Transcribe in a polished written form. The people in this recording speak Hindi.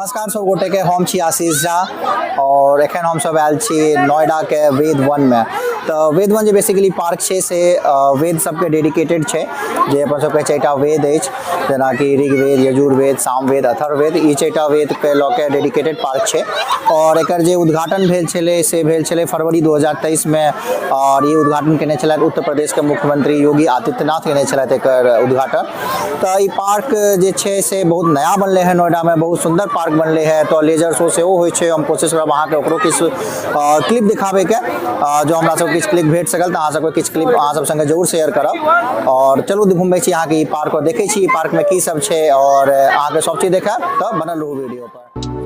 नमस्कार सब गोटे के हम छी आशीष झा और एखन हम सब आयल छी नोएडा के वेद वन में। तो वेद वन जो बेसिकली पार्क है से वेद सबके डेडिकेटेड है जे अपन सबके चारिटा वेद जना कि ऋग्वेद, यजुर्वेद, सामवेद, अथर्ववेद ई चारिटा वेद के लऽ के डेडिकेटेड पार्क है। और एकर जे उद्घाटन भेल छलै से भेल छलै फरवरी 2023 में और ये उद्घाटन केने छलथि उत्तर प्रदेश के मुख्यमंत्री योगी आदित्यनाथ केने छलथि एकर उद्घाटन। तो ई पार्क जे छै से बहुत नया बनले है नोएडा में, बहुत सुंदर पार्क बनले है। तो लेजर शो से होइ छै, हम कोशिश करब अहाँ के ओकरो किछु क्लिप दिखाबे के जो हमरा सब किछु क्लिप भेट सकल, तो अहाँ सबके किछु क्लिप अहाँ सब संगे जरूर शेयर करब। और चलू घुमबै छी अहाँ के ई पार्क और देखै छी ई पार्क में की सब छै और अहाँ के सब चीज देखाब। तो बनल रहू वीडियो पर।